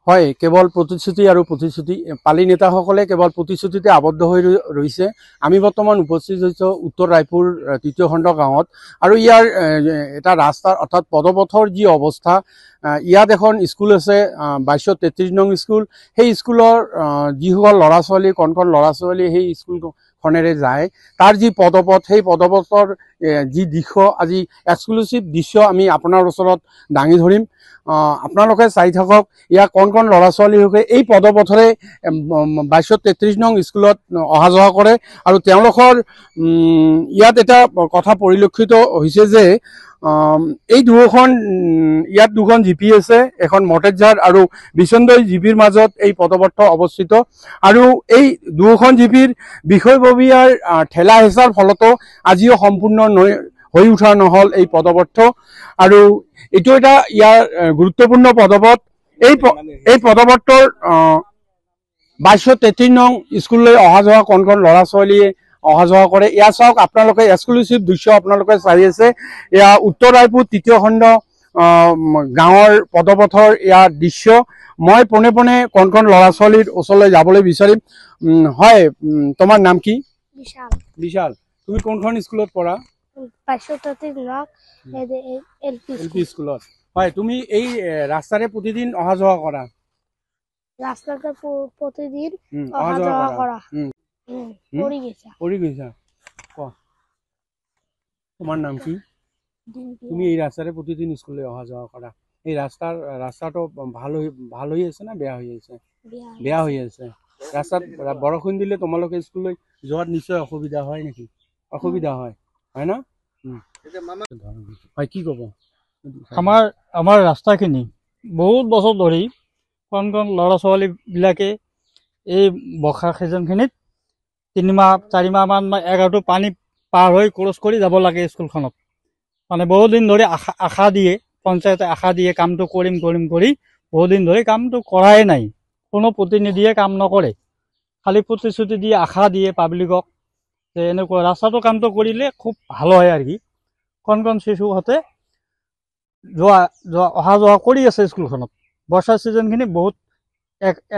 হয়, কেৱল প্ৰতিশ্ৰুতি আৰু প্ৰতিশ্ৰুতি। পালি নেতাসকলে কেৱল প্ৰতিশ্ৰুতিতে আবদ্ধ হৈ ৰৈছে। আমি বৰ্তমান উপস্থিত হৈছোঁ উত্তৰ ৰায়পুৰ তৃতীয় খণ্ড গাঁৱত, আৰু ইয়াৰ এটা ৰাস্তাৰ অৰ্থাৎ পদপথৰ যি অৱস্থা, ইয়াত এখন স্কুল আছে 2233 নং স্কুল। সেই স্কুলৰ যিসকল ল'ৰা ছোৱালী, কণ কণ ল'ৰা ছোৱালী সেই স্কুলখনেৰে যায়, তাৰ যি পদপথ, সেই পদপথৰ যি দৃশ্য, আজি এক্সক্লুচিভ দৃশ্য আমি আপোনাৰ ওচৰত দাঙি ধৰিম। আপোনালোকে চাই থাকক। ইয়াৰ কণ কণ ল'ৰা ছোৱালীসকলে এই পদপথৰে 2233 নং স্কুলত অহা যোৱা কৰে, আৰু তেওঁলোকৰ ইয়াত এটা কথা পৰিলক্ষিত হৈছে যে এই ইয়াত দুখন জিপি আছে, এখন মটেজঝাৰ আৰু বিচন্দৈ জিপিৰ মাজত এই পদপথ অৱস্থিত। আৰু এই দুখন জিপিৰ বিষয়ববীয়াৰ ঠেলা হেঁচাৰ ফলতো আজিও সম্পূৰ্ণ হৈ উঠা নহ'ল এই পদপথ। আৰু এইটো এটা ইয়াৰ গুৰুত্বপূৰ্ণ পদপথ। এই পদপথৰ 2233 নং স্কুললৈ অহা যোৱা কণ কণ ল'ৰা ছোৱালীয়ে অহা যোৱা কৰে। এয়া চাওক আপোনালোকে, এক্সক্লুচিভ দৃশ্য আপোনালোকে চাই আছে। এয়া উত্তৰ ৰায়পুৰ তৃতীয় খণ্ড গাঁৱৰ পদপথৰ ইয়াৰ দৃশ্য। মই পোনে পোনে কণ কণ ল'ৰা ছোৱালীৰ ওচৰলৈ যাবলৈ বিচাৰিম। হয়, তোমাৰ নাম কি? বিশাল। বিশাল, তুমি কোনখন স্কুলত পঢ়া? 2233 নং এলপি স্কুলত। হয়, তুমি এই ৰাস্তাৰে প্ৰতিদিন অহা যোৱা কৰা? রাস্তাতে প্রতিদিন অহা যাওয়া করা। পড়ে গেছা। তোমার নাম কি? তুমি এই রাস্তারে প্রতিদিন স্কুলে অহা যাওয়া করা। এই রাস্তাটো ভাল হয়ে আছে না বেয়া হয়ে আছে? বেয়া হয়ে আছে। রাস্তাত বরষুণ দিলে তোমালোকে স্কুলে যাওয়ার নিশ্চয় অসুবিধা হয় নাকি? অসুবিধা হয়, হয় না? হয়, কি কব? আমাৰ ৰাস্তাখিনি বহুত বছৰ ধৰি কণ কণ ল'ৰা ছোৱালীবিলাকে এই বৰ্ষা ছিজনখিনিত 3 মাহ 4 মাহমান 11টো পানী পাৰ হৈ ক্ৰছ কৰি যাব লাগে স্কুলখনত। মানে বহুত দিন ধৰি আশা দিয়ে, পঞ্চায়তে আশা দিয়ে কামটো কৰিম কৰি বহুত দিন ধৰি কামটো কৰাই নাই। কোনো প্ৰতিনিধিয়ে কাম নকৰে, খালি প্ৰতিশ্ৰুতি দিয়ে, আশা দিয়ে পাব্লিকক যে এনেকুৱা ৰাস্তাটো কামটো কৰিলে খুব ভাল হয় আৰু কি। কণ কণ শিশুহঁতে অহা যোৱা কৰি আছে স্কুলখনত। বৰ্ষা ছিজনখিনি বহুত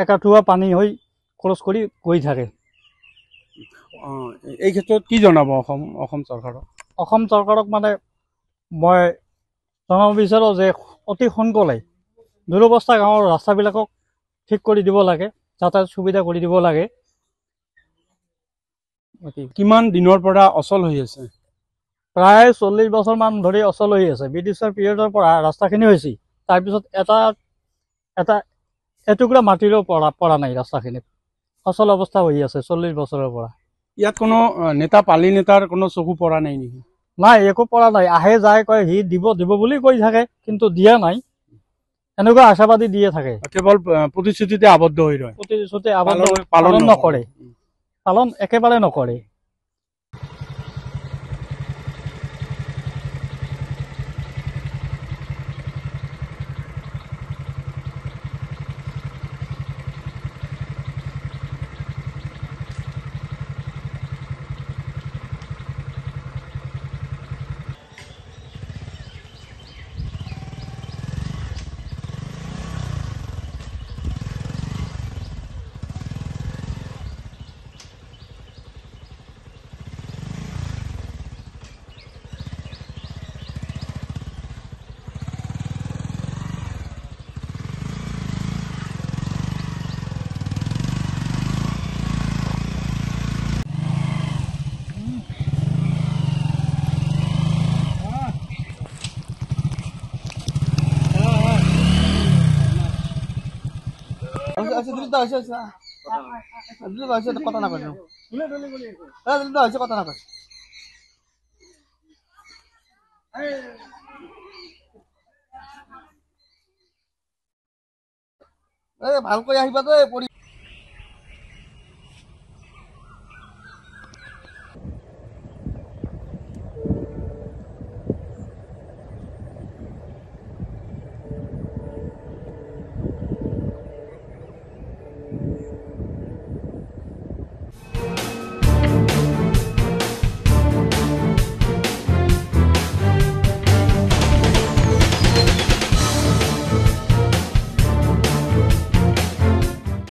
একাঠুৱা পানী হৈ ক্ৰছ কৰি গৈ থাকে। এই ক্ষেত্ৰত কি জনাব অসম চৰকাৰক? অসম চৰকাৰক মানে মই জনাব বিচাৰোঁ যে অতি সোনকালে দুৰৱস্থা গাঁৱৰ ৰাস্তাবিলাকক ঠিক কৰি দিব লাগে, যাতায়াত সুবিধা কৰি দিব লাগে। কিমান দিনৰ পৰা অচল হৈ আছে? প্ৰায় 40 বছৰমান ধৰি অচল হৈ আছে। ব্ৰিটিছৰ পিৰিয়ডৰ পৰা ৰাস্তাখিনি হৈছে, তাৰপিছত এটা এটুকুৰা মাটিৰো পৰা নাই। ৰাস্তাখিনিত অচল অৱস্থা হৈ আছে 40 বছৰৰ পৰা। ইয়াত কোনো নেতা, পালি নেতাৰ কোনো চকু পৰা নাই নেকি? নাই, একো পৰা নাই। আহে যায়, কয় সি দিব বুলি কৈ থাকে, কিন্তু দিয়া নাই। এনেকুৱা আশাবাদী দিয়ে থাকে, কেৱল প্ৰতিশ্ৰুতিতে আবদ্ধ হৈ ৰয়। প্ৰতিশ্ৰুতি পালন নকৰে, পালন একেবাৰে নকৰে। কথা না ভালকৈ আহিবা দেই।